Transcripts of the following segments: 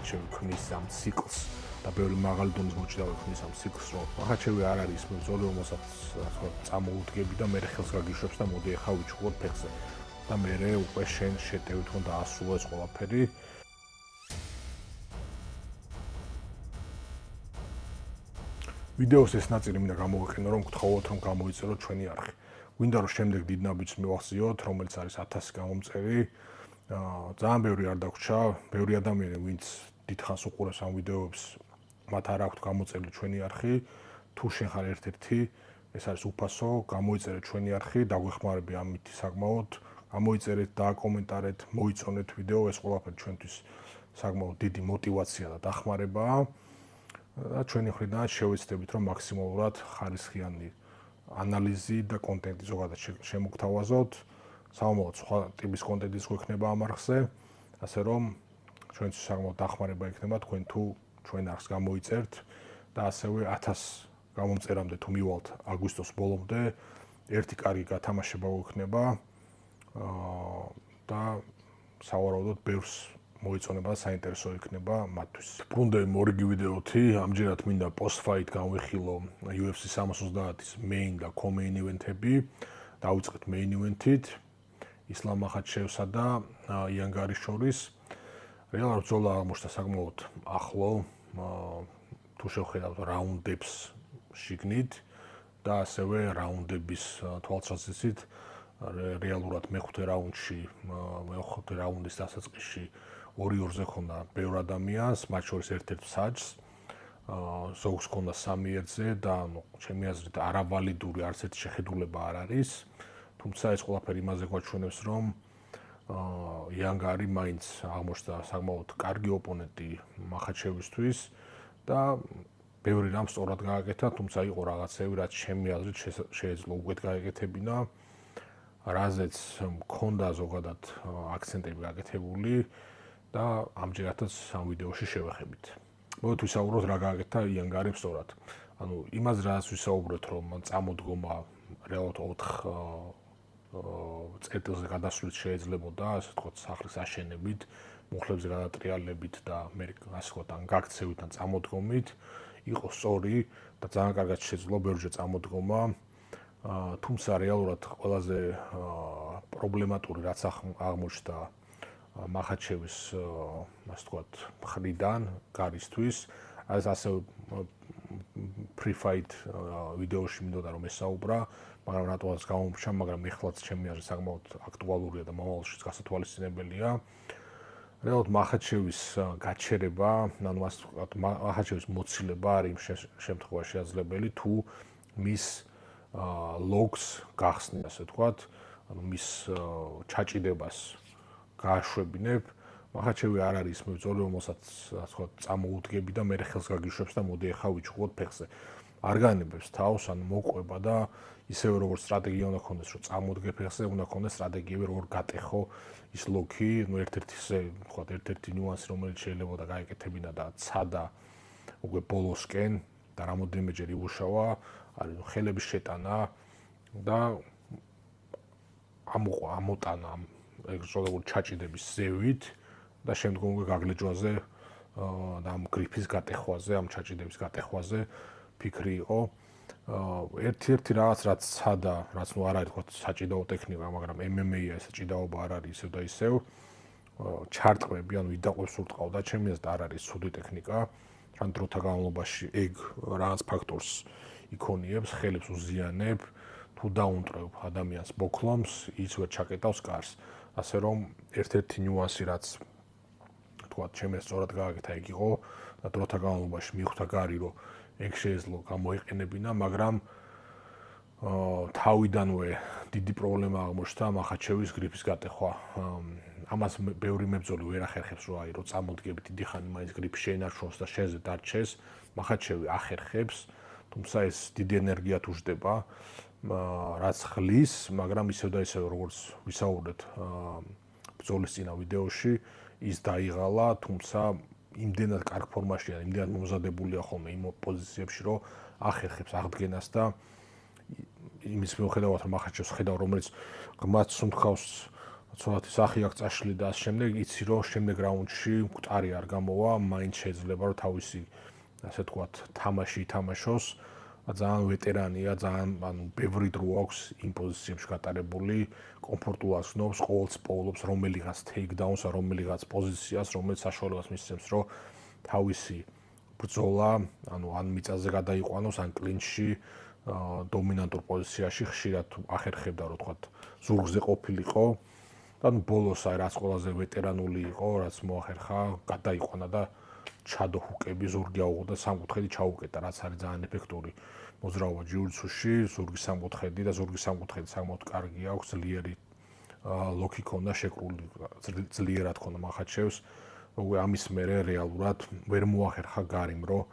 მახაჩევი ქმნის ამ ციკლს და ბევრი მაღალი დონის მოჭიდავე ქმნის ამ ციკლს, რომ მახაჩევი არ არის ის მებრძოლი, რომელსაც ასე წამოუდგები და მე ხელს გაგიშვებს და მოდი ახლა ვიჩუქოთ ფეხზე. და მე უკვე შენ შეტევი თქო დაასრულო ეს ყველაფერი. ვიდეოს ეს ნაწილი მინდა გამოვიყენო, რომ გთხოვოთ, რომ გამოიწეროთ ჩვენი არხი. გვინდა რომ შემდეგ დიდ ნაბიჯს მივახციოთ, რომელიც არის 1000 გამომწერი. ძალიან ბევრი არ დაგვრჩა, ბევრი ადამიანი, ვინც დიდხანს უყურებს ამ ვიდეოებს, მათ არ აქვთ გამოწერილი ჩვენი არხი. თუ შენ ხარ ერთ-ერთი, ეს არის უფასო, გამოიწერეთ ჩვენი არხი, დაგვეხმარები ამით საკმაოდ. გამოიწერეთ, დააკომენტარეთ, მოიწონეთ ვიდეო, ეს ყველაფერი ჩვენთვის საკმაოდ დიდი мотиваცია და დახმარებაა. და ჩვენი მხრიდან შევეცდებით, რომ მაქსიმალურად ხარისხიანი ანალიზი და კონტენტი ზოგადად შემოგთავაზოთ. საომრად სხვა ტიპის კონტენტიც გვექნება ამ არხზე, ასე რომ ჩვენთვის საკმაოდ დახმარება იქნება თქვენ თუ ჩვენ არხს გამოიწერთ და ასევე 1000 გამომწერამდე თუ მივალთ აგვისტოს ბოლომდე, ერთი კარგი გათამაშება გვექნება და სავარაუდოდ ბევრს მოიწონება და საინტერესო იქნება მათთვის. ბრუნდები მორიგი ვიდეოთი, ამჯერად მინდა post-fight განვიხილო UFC 330-ის main და co-main event-ები. დავიწყეთ main event-ით, ისლამ მახაჩევსა და იან გარის შორის. რეალურად ბრძოლა აღმოჩნდა საკმაოდ ახლო, თუ შევხედავთ რაუნდებს შიგნით და ასევე რაუნდების თვალსაზრისით. რეალურად მეხუთე რაუნდში, მეხუთე რაუნდის დასაწყისში 2-2-ზე ხონდა ბევრ ადამიანს, მათ შორის ერთ-ერთ მსაჯს. ზოგს ხონდა 3-1-ზე და ჩემი აზრით არავალიდური არც ერთი შეხედულება არ არის. თუმცა ეს ყველაფერი იმაზე გვაჩვენებს, რომ იან-გარი მაინც აღმოჩნდა საკმაოდ კარგი ოპონენტი მახაჩევისთვის და ბევრი რამ სწორად გააკეთა, თუმცა იყო რაღაცები, რაც ჩემი აზრით შეეძლო უკეთ გაეკეთებინა. რაზეც მქონდა ზოგადად აქცენტები გაკეთებული და ამჯერადაც ამ ვიდეოში შევეხებით. მოდით ვისაუბროთ რა გააკეთა იან გარიმ სწორად. ანუ იმას რაც ვისაუბროთ, რომ წამოდგომა რეალურად 4 წერტილზე გადასვლით შეიძლებოდა, ასე ვთქვათ, სახლის აშენებით, მუხლებზე გადატრიალებით და მე ასე ვთქვათ, ან გაქცევით, ან წამოდგომით, იყო სწორი და ძალიან კარგად შეძლო ბევრჯერ წამოდგომა. თუმცა რეალურად ყველაზე პრობლემატური რაც აღმოჩნდა მახაჩევის ასე ვთქვათ მხრიდან გარისთვის, ასე pre-fight ვიდეოში მინდოდა რომ ესაუბრა, მაგრამ რატომაც გამომრჩა, მაგრამ ეხლაც ჩემი აზრით საკმაოდ აქტუალურია და მომავალშიც გასათვალისწინებელია. რეალურად მახაჩევის გაჩერება, ანუ ასე ვთქვათ, მახაჩევის მოცილება არის იმ შემთხვევაში შესაძლებელი, თუ მის ლოგს გახსნი, ასე ვთქვათ, ანუ მის ჩაჭიდებას გააშვებინებ. მახაჩევი არ არის მებრძოლი, რომელსაც ასე ვთქვათ, წამოუდგები და მე ხელს გაგიშვებს და მოდი ახლა ვიჩუქოთ ფეხზე. არ განებებს თავს, ანუ მოყვება და ისევე როგორც სტრატეგია უნდა ქონდეს, რომ წამოდგე ფეხზე, უნდა ქონდეს სტრატეგიები, როგორ გატეხო ის ლოქი, ну ერთ-ერთი ისე ვთქვათ, ერთ-ერთი ნიუანსი, რომელიც შეიძლება და გაეკეთებინა და ცადა უკვე ბოლოსკენ და რამოდენიმეჯერ იგუშავა, არის ხელების შეტანა და ამოტანა ეგრეთ წოდებული ჩაჭიდების ზევით და შემდგომ უკვე გაგლეჯვაზე და ამ გრიფის გატეხვაზე, ამ ჩაჭიდების გატეხვაზე ფიქრი იყო. ერთ-ერთი რაღაც რაც ცადა, რაც ნუ არ არის თქო საჭიდაო ტექნიკა, მაგრამ MMA-ია ეს ჭიდაობა არ არის ისევ და ისევ. ჩარტყმები, ანუ იდაყვებს ურტყავდა, ჩემი აზრით არ არის ცუდი ტექნიკა. თან დროთა განმავლობაში ეგ რაღაც ფაქტორს იქონიებს, ხელებს უზიანებ, თუ დაუნტრევ ადამიანს ბოქლომს, ის ვერ ჩაკეტავს კარს. ასე რომ ერთ-ერთი ნიუანსი რაც თქვათ, ჩემს სწორად გააკეთა ეგ იყო და დროთა განმავლობაში მიხვდა გარი, რომ ეგ შეეძლო გამოიყენებინა, მაგრამ თავიდანვე დიდი პრობლემა აღმოჩნდა მახაჩევის გრიფის გატეხვა. ამას ბევრი მებრძოლი ვერ ახერხებს, რომ აი, რომ წამოდგები დიდი ხანი მაინც გრიფი შეინარჩუნოს და შენზე დარჩეს. მახაჩევი ახერხებს, თუმცა ეს დიდი ენერგია თუ ჟდება, რაც ხლის, მაგრამ ისევ და ისევ როგორც ვისაუბრეთ ბრძოლის წინა ვიდეოში, ის დაიღალა, თუმცა იმდენად კარგ ფორმაშია, იმდენად მომზადებულია ხოლმე იმ პოზიციებში, რომ ახერხებს აღდგენას და იმის მიუხედავად, რომ მახაჩევს ხედავ, რომელიც ღმერთს სუნთქავს ცოტათი სახი აქვს წაშლილი და ამ შემდეგ იცი რომ შემდეგ რაუნდში მკვდარი არ გამოვა, მაინც შეიძლება რომ თავისი ასე ვთქვათ, თამაში ითამაშოს. ძალიან ვეტერანია, ძალიან ანუ ბევრი დრო აქვს იმ პოზიციებში გატარებული, კომფორტულად ხსნობს, ყოველს პოულობს რომელიღაც ტეიქდაუნს, რომელიღაც პოზიციას, რომელიც საშუალებას მისცემს, რომ თავისი ბრძოლა, ანუ ან მიწაზე გადაიყვანოს, ან კლინჩში დომინანტურ პოზიციაში ხშირად ახერხებდა, რომ თქვათ, ზურგზე ყოფილიყო. და ბოლოს აი რაც ყველაზე ვეტერანული იყო, რაც მოახერხა, გადაიყვანა და ჩადო ჰუკები, ზურგი აუღო და სამკუთხედი ჩაუკეტა, რაც არის ძალიან ეფექტური მოძრაობა ჯიუ-ჯიტსუში, ზურგის სამკუთხედი და ზურგის სამკუთხედი საკმაოდ კარგი აქვს, ძლიერი ლოქი ქონდა შეკრული, ძლიერად ქონდა მახაჩევს. ამის მერე რეალურად ვერ მოახერხა გარიმ, რომ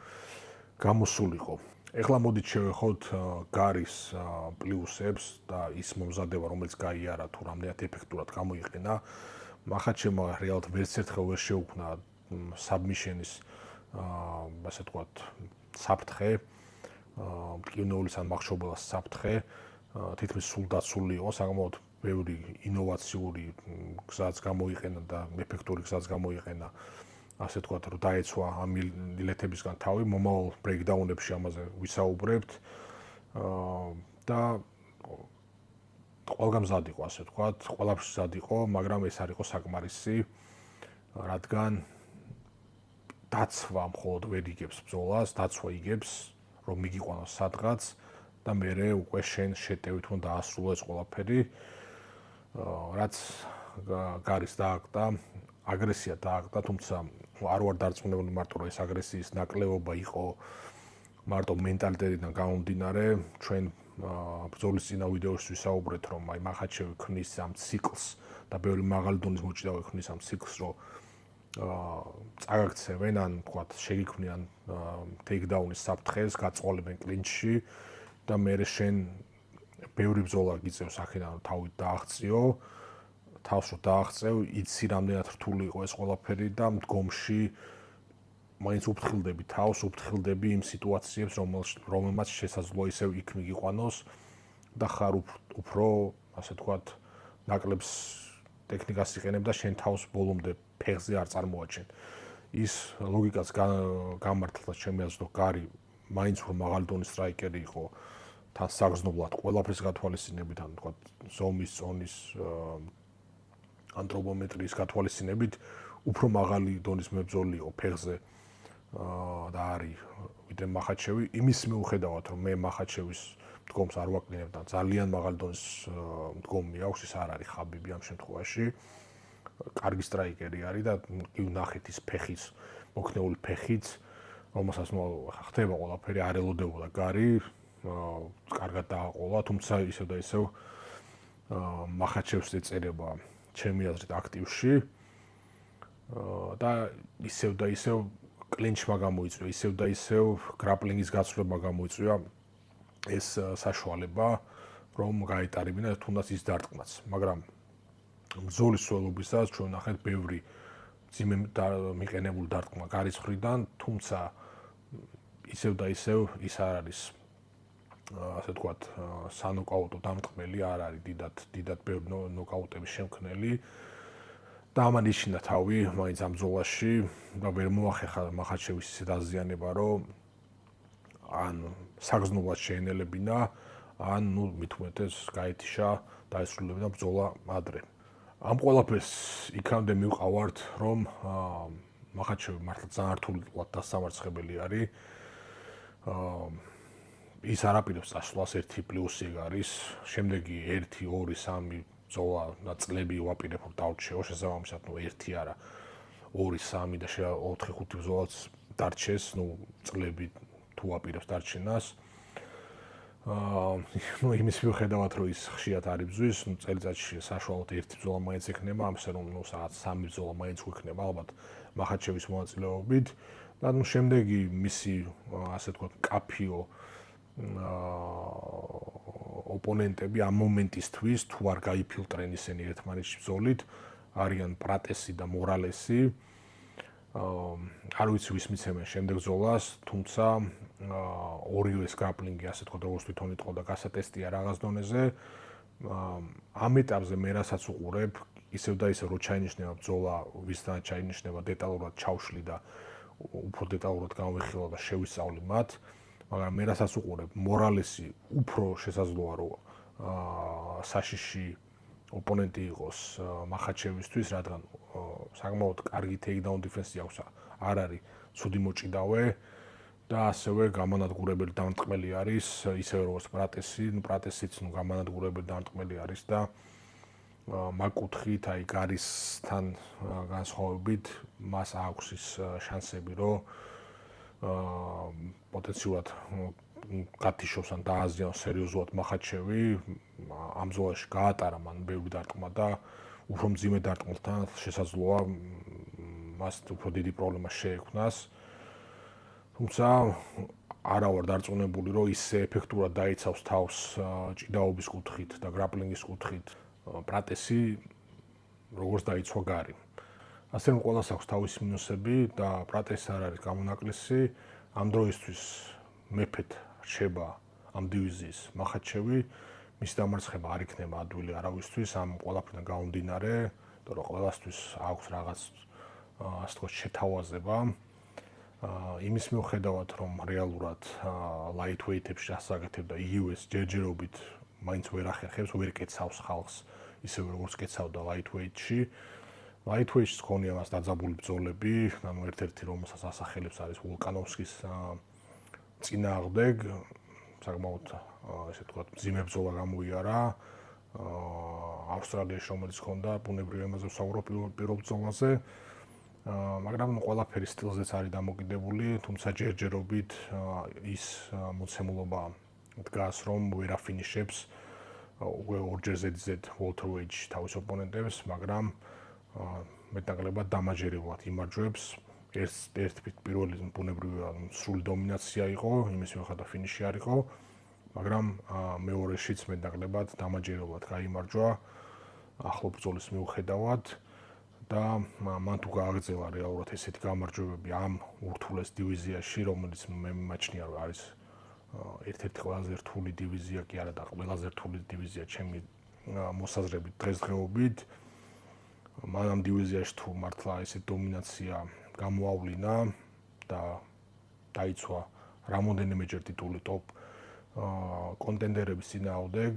გამოსულიყო. ეხლა მოდით შევეხოთ გარის პლუსებს და ის მომზადება, რომელიც გაიარა თუ რამდენად ეფექტურად გამოიყენა. მახაჩევმა რეალურად ვერც ერთხელ ვერ შეუქმნა საბმიშენის ასე ვთქვათ საფრთხე, მტკივნეულის ან მახშობელას საფრთხე, თითქმის სულ დაცული იყო, საკმაოდ ბევრი ინოვაციური გზაც გამოიყენა და ეფექტური გზაც გამოიყენა. ასე ვთქვათ, რომ დაეცვა ამ მილეთებისგან თავი, მომავალ ბრეიქდაუნებში ამაზე ვისაუბრებთ. და ყველგან მზად იყო, ასე ვთქვათ, ყველაფერს მზად იყო, მაგრამ ეს არ იყო საკმარისი, რადგან დაცვა მხოლოდ ვერ იგებს ბრძოლას, დაცვა იგებს, რომ მიგიყვანოს სადღაც და მერე უკვე შენ შეტევით უნდა დაასრულო ეს ყველაფერი. რაც გარის დააკდა, აგრესია დააკდა, თუმცა არ ვარ დარწმუნებული მარტო რომ ეს აგრესიის ნაკლებობა იყო მარტო მენტალიტეტიდან გამომდინარე. ჩვენ ბრძოლის წინა ვიდეოში ვისაუბრეთ, რომ აი მახაჩევი ქმნის ამ ციკლს და ბევრი მაღალი დონის მოჭიდავე ქმნის ამ ციკლს, რომ წაგაქცევენ, ან თქვათ შეგიქმნიან ტეიქდაუნის საფრთხეს, გაწყოლებენ კლინჩში და მერე შენ ბევრი ბრძოლა გიწევს აქედან რომ თავით დააღწიო, თავს რომ დააღწევ, იცი რამდენად რთული იყო ეს ყველაფერი და მდგომში მაინც უფრთხილდები თავს, უფრთხილდები იმ სიტუაციებს, რომელმაც შესაძლოა ისევ იქ მიგიყვანოს და ხარ უფრო, ასე ვთქვათ, ნაკლებს ტექნიკას იყენებ და შენ თავს ბოლომდე ფეხზე არ წარმოაჩენ. ის ლოგიკაც გამართლა ჩემი აზრით, რომ გარი მაინც უფრო მაღალი დონის სტრაიკერი იყო, თან საგრძნობლად ყველაფრის გათვალისწინებით, ანუ თქვა ზომის, წონის, ანთროპომეტრიის გათვალისწინებით, უფრო მაღალი დონის მებრძოლი იყო ფეხზე და არის ვიდრე მახაჩევი. იმის მიუხედავად, რომ მე მახაჩევის მდგომს არ ვაკნინებ და ძალიან მაღალი დონის მდგომი აქვს, ის არ არის ხაბიბი ამ შემთხვევაში. კარგი სტრაიკერი არის და ვნახეთ ის ფეხის, მოქნეული ფეხიც, რომელსაც ხდება ყველაფერი, არ ელოდებოდა გარი, კარგად დააყოლა, თუმცა ისევ და ისევ მახაჩევს ეწერება ჩემი აზრით აქტივში და ისევ კლინჩმა გამოიწვია, ისევ და ისევ გრაპლინგის გაცვლება გამოიწვია ეს საშუალება, რომ გაეტარებინა თუნდაც ის დარტყმაც, მაგრამ ბრძოლის სრულობისას ჩვენ ნახეთ ბევრი ძიმე მიყენებული დარტყმა გარის მხრიდან, თუმცა ისევ და ისევ ის არ არის ასე ვთქვათ, სანოკაუტო დამტყმელი არ არის დიდად ბევრი ნოკაუტების შემქმნელი და ამან იჩინა თავი მაინც ამ ბრძოლაში და ვერ მოახერხა მახაჩევის ისე დაზიანება, რომ ან საგრძნობლად შეენელებინა, ან ნუ მithumetes გაეთიშა და ესრულებინა ბრძოლა ადრე. ამ ყველაფერს იქამდე მივყავართ, რომ მახაჩევი მართლა ძალიან რთულად დასამარცხებელი არის. ის არაპირებს წასვლას 1+1 არის, შემდეგი 1, 2, 3 ბრძოლა და წლები ვაპირებ რომ დავრჩეო, შესაბამისად, ნუ 1 არა, 2, 3 და 4-5 ბრძოლაც დარჩეს, ნუ წლები თუ ვაპირებს დარჩენას. ნუ იმის მიუხედავად, რომ ის ხშირად არ იბრძვის, ნუ წელიწადში საშუალოდ 1 ბრძოლა მაინც ექნება, ამას რომ ნუ სადაც 3 ბრძოლა მაინც გვექნება, ალბათ მახაჩევის მონაწილეობით და ნუ შემდეგი მისი, ასე ვთქვათ, კაფიო ოპონენტები ამ მომენტისთვის თუ არ გაიფილტრენ ისინი ერთმანეთში ბრძოლით, არიან პრატესი და მორალესი. არ ვიცი ვის მიცემენ შემდეგ ბრძოლას, თუმცა ორივეს გრაპლინგი, ასე ვთქვათ, როგორც თვითონ იტყოდა, გასატესტია რაღაც დონეზე. ამ ეტაპზე მე რასაც უყურებ, ისევ და ისევ რო ჩაინიშნება ბრძოლა, ვისთან ჩაინიშნება დეტალურად ჩავშლი და უფრო დეტალურად განვიხილავ და შევისწავლი მათ, მაგრამ მე რასაც უყურებ, მორალესი უფრო შესაძლოა რომ საშიში ოპონენტი იყოს მახაჩევისთვის, რადგან საკმაოდ კარგი ტეიქდაუნ დიფენსი აქვს, არ არის ცუდი მოჭიდავე და ასევე გამანადგურებელი დამტყმელი არის, ისევე როგორც პრატესი, პრატესიც გამანადგურებელი დამტყმელი არის და მაგ კუთხით, აი გარისთან განსხვავებით, მას აქვს ის შანსები, რომ პოტენციურად გათიშოს ან დააზიანოს სერიოზულად მახაჩევი, ამ ზოლაში გაატარა მან ბევრი დარტყმა და უფრო მძიმე დარტყმასთან შესაძლოა მას უფრო დიდი პრობლემა შეექმნას. თუმცა არა ვარ დარწმუნებული, რომ ისე ეფექტურად დაიცავს თავს ჭიდაობის კუთხით და გრაპლინგის კუთხით პრატესი, როგორც დაიცვა გარი. ასე რომ ყველას აქვს თავისი მინუსები და პრატესი არ არის გამონაკლისი. ამ დროისთვის მეფეთ რჩება ამ დივიზიის მახაჩევი, მის დამარცხება არ იქნება ადვილი არავისთვის, ამ ყველაფრიდან გამომდინარე, იმიტომ რომ ყველასთვის აქვს რაღაც ასე ვთქვათ შეთავაზება. იმის მიუხედავად, რომ რეალურად lightweight-ებში ასაკეთებ და იგივეს ჯერჯერობით მაინც ვერ ახერხებს, ვერ კეცავს ხალხს, ისევე როგორც კეცავდა lightweight-ში. Lightweight-ში ხონია მას დაძაბული ბრძოლები, ანუ ერთ-ერთი რომელსაც ასახელებს არის ვოლკანოვსკის წინააღმდეგ, საკმაოდ ესე ვთქვათ, მძიმე ბრძოლა გამოიარა. ავსტრალიაში რომელიც ჰქონდა, ბუნებრივ ემაზე ვსაუბრობ პირველ ბრძოლაზე. მაგრამ ყველაფერი სტილზეც არის დამოკიდებული, თუმცა ჯერჯერობით ის მოცემულობა დგას, რომ ვერ αφინიშებს უკვე ორჯერ ზედიზედ welterweight-ში თავის ოპონენტებს, მაგრამ მეტნაკლებად დამაჯერებლად იმარჯვებს. ერთ პირველი ბუნებრივია სრული დომინაცია იყო, იმის მიუხედავად ფინიში არ იყო, მაგრამ მეორეშიც მეტნაკლებად დამაჯერებლად გაიმარჯვა ახლო ბრძოლის მიუხედავად და მან თუ გააგრძელა რეალურად ესეთი გამარჯვებები ამ ურთულეს დივიზიაში, რომელიც მე მიმაჩნია რომ არის ერთ-ერთი ყველაზე რთული დივიზია კი არა და ყველაზე რთული დივიზია ჩემი მოსაზრებით დღესდღეობით. მან ამ დივიზიაში თუ მართლა ესეთი დომინაცია გამოავლინა და დაიცვა რამოდენიმეჯერ ტიტული ტოპ კონტენდერების წინააღმდეგ,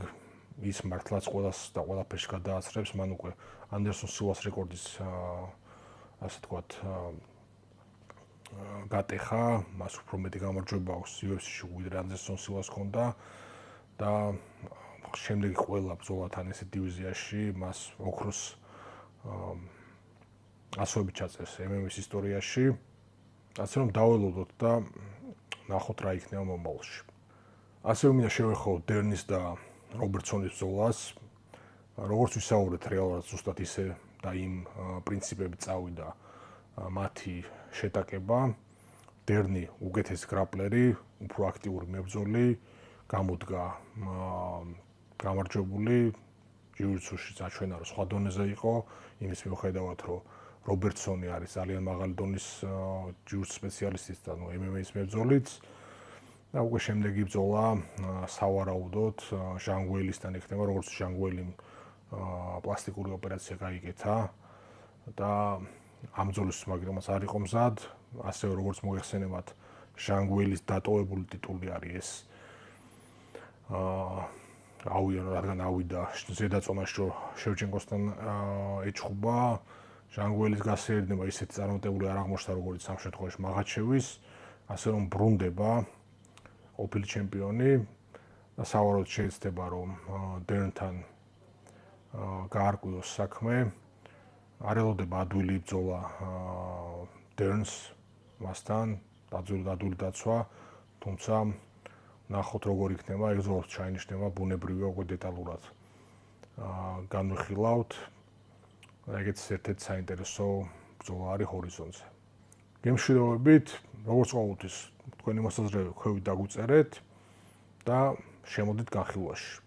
ის მართლაც ყველას და ყველაფერში გადააცრებს, მან უკვე ანდერსონ სილვას რეკორდის ასე ვთქვათ გატეხა, მას უფრო მეტი გამარჯვება აქვს UFC-ში ვიდრე ანდერსონ სილვას ჰქონდა და შემდეგი ყველა ბრძოლათან ესეთ დივიზიაში მას ოქროს ასოები ჩაწერს MMA-ის ისტორიაში. ასე რომ დაველოდოთ და ნახოთ რა იქნება მომავალში. ასევე მინდა შევეხო დერნის და რობერტსონის ბრძოლას. როგორც ვისაუბრეთ, რეალურად ზუსტად ისე და იმ პრინციპებით წავიდა მათი შეტაკება. დერნი უკეთესი გრაპლერი, უფრო აქტიური მებრძოლი, გამოდგა გამარჯვებული, ჯიუ-ჯიტსუში წაჩვენა რომ სხვა დონეზე იყო, იმის მიუხედავად რომ რობერტსონი არის ძალიან მაღალი დონის ჯიუ-ჯიტსუს სპეციალისტიც და MMA-ის მებრძოლიც. და უკვე შემდეგი ბრძოლა სავარაუდოდ ჟანგუელისთან იქნება, როგორც ჟანგუელიმ პლასტიკური ოპერაცია გაიგეთა და ამ ბრძოლის მაგრამაც არ იყო მზად, ასევე როგორც მოიხსენებათ, ჟანგუელის დატოვებული ტიტული არის ეს. რადგან ავიდა ზედაწონაში რომ შევჩენკოსთან ეჩხუბა, ჟანგუელის გასეირნება ისეთი წარმატებული არ აღმოჩნდა, როგორც ამ შემთხვევაში მაღაჩევის, ასე რომ ბრუნდება ყოფილი ჩემპიონი და სავარაუდოდ შეიძლება რომ დერნთან გაარკვიოს საქმე. არ ელოდება ადვილი ბრძოლა დერნს მასთან, ადვილი დაცვა, თუმცა ნახოთ როგორ იქნება, ეგ ზოგადად ჩაინიშნება ბუნებრივია უკვე დეტალურად განვიხილავთ. ეგეც ერთ-ერთი საინტერესო ბრძოლა არის ჰორიზონტზე. გემშვიდობებით, როგორც ყოველთვის თქვენი მოსაზრებები ქვევით დაგვიწერეთ და შემოდით განხილვაში.